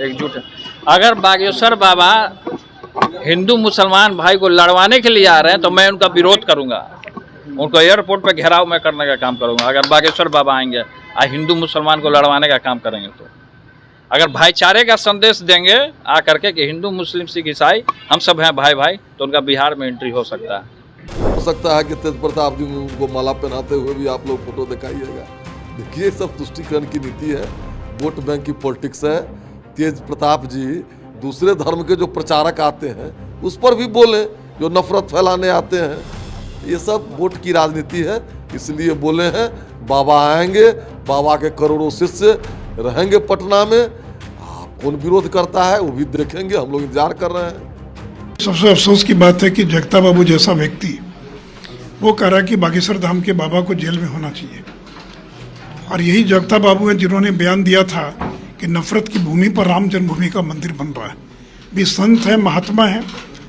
एकजुट है। अगर बागेश्वर बाबा हिंदू मुसलमान भाई को लड़वाने के लिए आ रहे हैं तो मैं उनका विरोध करूंगा, उनको एयरपोर्ट पर घेराव मैं करने का काम करूंगा। अगर बागेश्वर बाबा आएंगे और हिंदू मुसलमान को लड़वाने का काम करेंगे तो अगर भाईचारे का संदेश देंगे आकर के कि हिंदू मुस्लिम सिख ईसाई हम सब हैं भाई भाई, तो उनका बिहार में एंट्री हो सकता है कि तेज प्रताप जी उनको माला पहनाते हुए भी आप लोग फोटो दिखाइएगा। देखिए सब तुष्टिकरण की नीति है, वोट बैंक की पॉलिटिक्स है। तेज प्रताप जी दूसरे धर्म के जो प्रचारक आते हैं उस पर भी बोले, जो नफरत फैलाने आते हैं। ये सब वोट की राजनीति है, इसलिए बोले हैं बाबा आएंगे, बाबा के करोड़ों शिष्य रहेंगे पटना में। कौन विरोध करता है वो भी देखेंगे, हम लोग इंतजार कर रहे हैं। सबसे अफसोस की बात है कि जगता बाबू जैसा व्यक्ति वो कह रहा है कि बागेश्वर धाम के बाबा को जेल में होना चाहिए, और यही जगता बाबू हैं जिन्होंने बयान दिया था कि नफरत की भूमि पर राम जन्मभूमि का मंदिर बन रहा है। भी संत हैं, महात्मा हैं,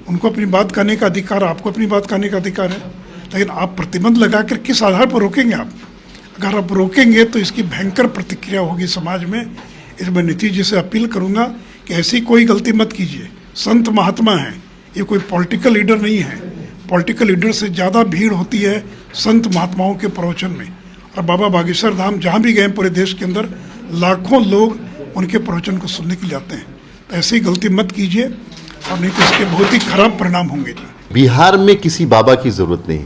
उनको अपनी बात कहने का अधिकार, आपको अपनी बात कहने का अधिकार है, लेकिन आप प्रतिबंध लगाकर किस आधार पर रोकेंगे? आप अगर आप रोकेंगे तो इसकी भयंकर प्रतिक्रिया होगी समाज में। इसमें नीतीश जी से अपील करूंगा कि ऐसी कोई गलती मत कीजिए। संत महात्मा हैं, ये कोई पॉलिटिकल लीडर नहीं है। पॉलिटिकल लीडर से ज़्यादा भीड़ होती है संत महात्माओं के प्रवचन में, और बाबा बागेश्वर धाम जहाँ भी गए पूरे देश के अंदर लाखों लोग उनके प्रवचन को सुनने के लिए आते हैं। तो ऐसी गलती मत कीजिए, और नहीं तो इसके बहुत ही खराब परिणाम होंगे। बिहार में किसी बाबा की ज़रूरत नहीं,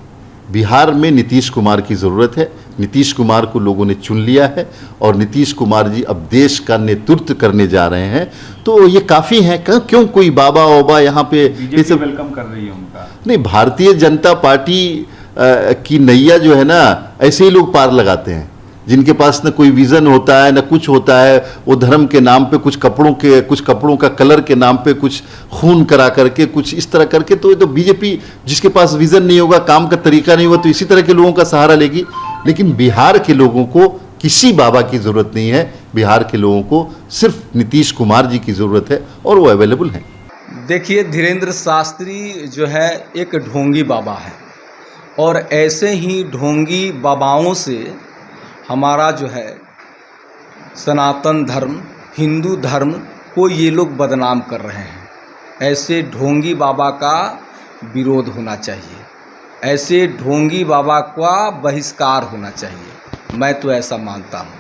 बिहार में नीतीश कुमार की ज़रूरत है। नीतीश कुमार को लोगों ने चुन लिया है और नीतीश कुमार जी अब देश का नेतृत्व करने जा रहे हैं, तो ये काफ़ी है। क्यों कोई बाबा वाबा यहाँ पे ये सब वेलकम कर रही है उनका? नहीं, भारतीय जनता पार्टी की नैया जो है ना, ऐसे ही लोग पार लगाते हैं जिनके पास न कोई विज़न होता है न कुछ होता है। वो धर्म के नाम पे कुछ कपड़ों का कलर के नाम पे कुछ खून करा करके कुछ इस तरह करके, तो ये तो बीजेपी जिसके पास विज़न नहीं होगा, काम का तरीका नहीं होगा, तो इसी तरह के लोगों का सहारा लेगी। लेकिन बिहार के लोगों को किसी बाबा की ज़रूरत नहीं है, बिहार के लोगों को सिर्फ नीतीश कुमार जी की ज़रूरत है और वो अवेलेबल हैं। देखिए, धीरेन्द्र शास्त्री जो है एक ढोंगी बाबा है, और ऐसे ही ढोंगी बाबाओं से हमारा जो है सनातन धर्म, हिंदू धर्म को ये लोग बदनाम कर रहे हैं। ऐसे ढोंगी बाबा का विरोध होना चाहिए, ऐसे ढोंगी बाबा का बहिष्कार होना चाहिए। मैं तो ऐसा मानता हूँ।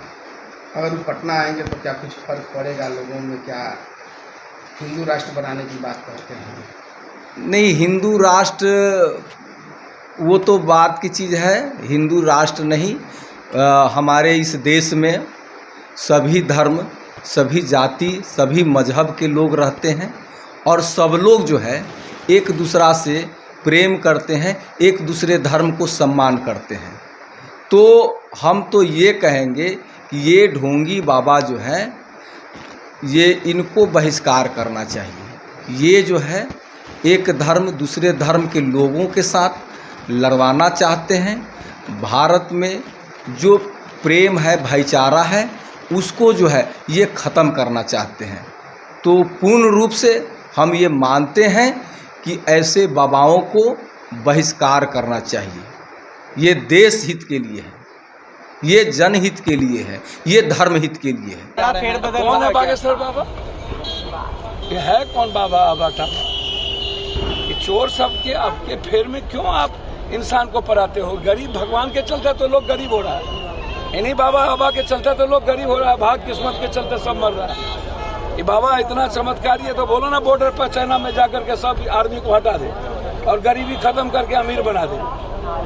अगर वो पटना आएंगे तो क्या कुछ फर्क पड़ेगा लोगों में? क्या हिंदू राष्ट्र बनाने की बात करते हैं? नहीं, हिंदू राष्ट्र वो तो बात की चीज़ है, हिंदू राष्ट्र नहीं। हमारे इस देश में सभी धर्म, सभी जाति, सभी मजहब के लोग रहते हैं, और सब लोग जो है एक दूसरा से प्रेम करते हैं, एक दूसरे धर्म को सम्मान करते हैं। तो हम तो ये कहेंगे कि ये ढोंगी बाबा जो है ये इनको बहिष्कार करना चाहिए। ये जो है एक धर्म दूसरे धर्म के लोगों के साथ लड़वाना चाहते हैं। भारत में जो प्रेम है, भाईचारा है, उसको जो है ये ख़त्म करना चाहते हैं। तो पूर्ण रूप से हम ये मानते हैं कि ऐसे बाबाओं को बहिष्कार करना चाहिए। ये देश हित के लिए है, ये जनहित के लिए है, ये धर्म हित के लिए है। कौन है बागेश्वर बाबा? ये है कौन बाबा का? ये चोर सबके आपके फेर में क्यों आप इंसान को पराते हो? गरीब भगवान के चलते तो लोग गरीब हो रहा है, इन्हीं बाबा के चलते तो लोग गरीब हो रहा है, भाग किस्मत के चलते सब मर रहा है। ये बाबा इतना चमत्कारी है तो बोलो ना बॉर्डर पर चाइना में जाकर के सब आर्मी को हटा दे और गरीबी खत्म करके अमीर बना दे,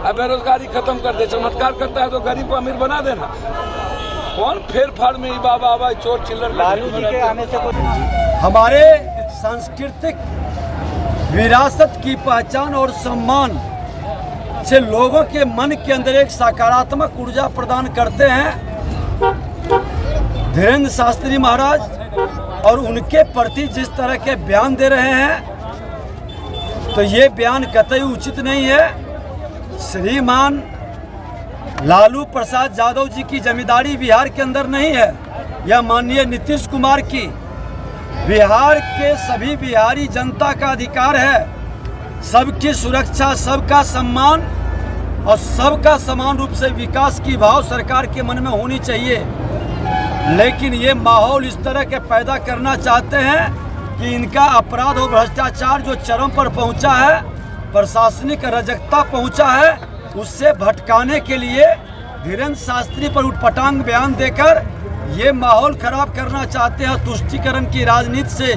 अब बेरोजगारी खत्म कर दे। चमत्कार करता है तो गरीब को अमीर बना देना। कौन फेर फाड़ में बाबा चोर चिल्लर? लालू जी के आने से हमारे सांस्कृतिक विरासत की पहचान और सम्मान से लोगों के मन के अंदर एक सकारात्मक ऊर्जा प्रदान करते हैं धीरेन्द्र शास्त्री महाराज, और उनके प्रति जिस तरह के बयान दे रहे हैं तो ये बयान कतई उचित नहीं है। श्रीमान लालू प्रसाद यादव जी की जमींदारी बिहार के अंदर नहीं है, यह माननीय नीतीश कुमार की। बिहार के सभी बिहारी जनता का अधिकार है, सबकी सुरक्षा, सबका सम्मान और सबका समान रूप से विकास की भाव सरकार के मन में होनी चाहिए। लेकिन ये माहौल इस तरह के पैदा करना चाहते हैं कि इनका अपराध और भ्रष्टाचार जो चरम पर पहुंचा है, प्रशासनिक अराजकता पहुंचा है, उससे भटकाने के लिए धीरेन्द्र शास्त्री पर उटपटांग बयान देकर ये माहौल खराब करना चाहते हैं। तुष्टीकरण की राजनीति से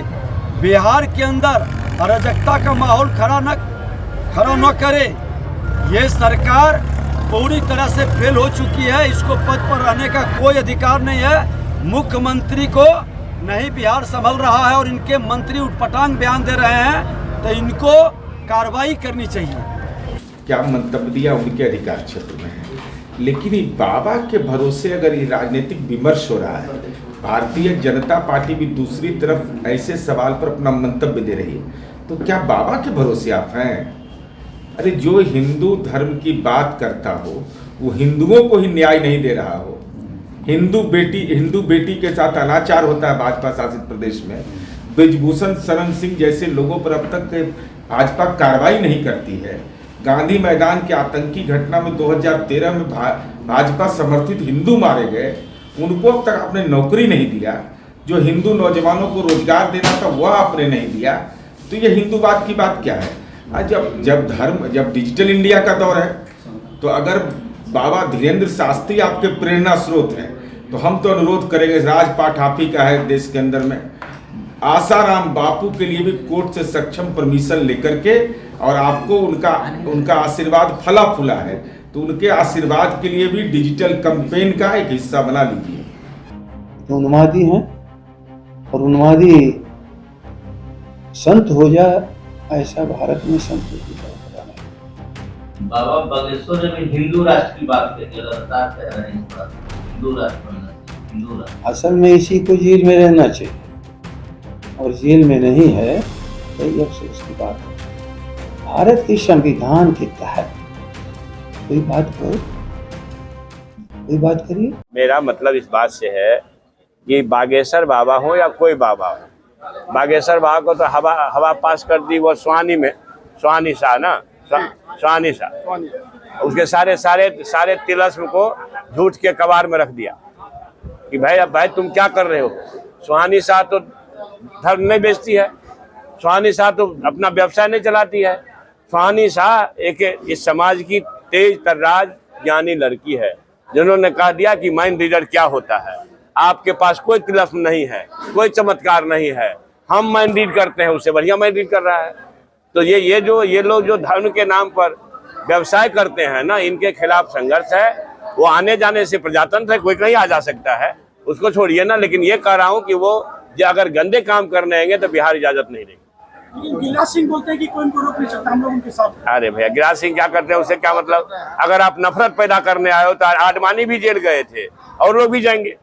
बिहार के अंदर अराजकता का माहौल खड़ा न करे। ये सरकार पूरी तरह से फेल हो चुकी है। इसको पद पर रहने का कोई अधिकार नहीं है। मुख्यमंत्री को नहीं बिहार संभल रहा है और इनके मंत्री उटपटांग बयान दे रहे हैं, तो इनको कार्रवाई करनी चाहिए। क्या मंतव्य दिया उनके अधिकार क्षेत्र में है, लेकिन बाबा के भरोसे अगर ये राजनीतिक विमर्श हो रहा है, भारतीय जनता पार्टी भी दूसरी तरफ ऐसे सवाल पर अपना मंतव्य दे रही है, तो क्या बाबा के भरोसे आप हैं? अरे जो हिंदू धर्म की बात करता हो वो हिंदुओं को ही न्याय नहीं दे रहा हो। हिंदू बेटी के साथ अनाचार होता है भाजपा शासित प्रदेश में। ब्रिजभूषण शरण सिंह जैसे लोगों पर अब तक भाजपा कार्रवाई नहीं करती है। गांधी मैदान के आतंकी घटना में 2013 में भाजपा समर्थित हिंदू मारे गए, उनको अब तक आपने नौकरी नहीं दिया। जो हिंदू नौजवानों को रोजगार देना था वह आपने नहीं दिया। तो ये हिंदूवाद की बात क्या है? आज जब डिजिटल इंडिया का दौर है, तो अगर बाबा धीरेन्द्र शास्त्री आपके प्रेरणा स्रोत हैं, तो हम तो अनुरोध करेंगे, राजपाट आप ही का है देश के अंदर में, आसाराम बापू के लिए भी कोर्ट से सक्षम परमिशन लेकर के, और आपको उनका आशीर्वाद फला फूला है, तो उनके आशीर्वाद के लिए भी डिजिटल कैंपेन का एक हिस्सा बना लीजिए। तो उन्मादी हैं और उन्मादी संत हो जाए, ऐसा भारत में संत की परंपरा नहीं। बाबा बागेश्वर ने भी हिंदू राष्ट्र की बात कही, लगातार कह रहे हैं इस बात, हिंदू राष्ट्र बनना चाहिए, हिंदू राष्ट्र। असल में इसी को जेल में रहना चाहिए, और जेल में नहीं है, कई अफसोस की बात है। भारत के संविधान के तहत कोई बात करिए। मेरा मतलब इस बात से है कि बागेश्वर बाबा हो या कोई बाबा हो, बागेश्वर बाबा को तो हवा पास कर दी वो स्वानी शाह ना, स्वानी शाह, उसके सारे तिलस्म को झूठ के कबार में रख दिया कि भाई तुम क्या कर रहे हो। स्वानी शाह तो धर्म नहीं बेचती है, स्वानी शाह तो अपना व्यवसाय नहीं चलाती है। स्वानी शाह एक इस समाज की तेज तर्राज ज्ञानी लड़की है, जिन्होंने कहा दिया कि माइंड रीडर क्या होता है। आपके पास कोई तिलस्म नहीं है, कोई चमत्कार नहीं है, हम माइंड रीड करते हैं, उससे बढ़िया माइंड रीड कर रहा है। तो ये लोग जो धर्म के नाम पर व्यवसाय करते हैं ना, इनके खिलाफ संघर्ष है। वो आने जाने से प्रजातंत्र है, कोई कहीं आ जा सकता है, उसको छोड़िए ना। लेकिन ये कह रहा हूँ कि वो जो अगर गंदे काम करने आएंगे तो बिहार इजाजत नहीं देगी। गिरिराज सिंह बोलते हैं कि कोई इनको रोक नहीं सकता, हम लोग उनके साथ। अरे भैया, गिरिराज सिंह क्या करते हैं उससे क्या मतलब? अगर आप नफरत पैदा करने आए हो तो आडवाणी भी जेल गए थे और लोग भी जाएंगे।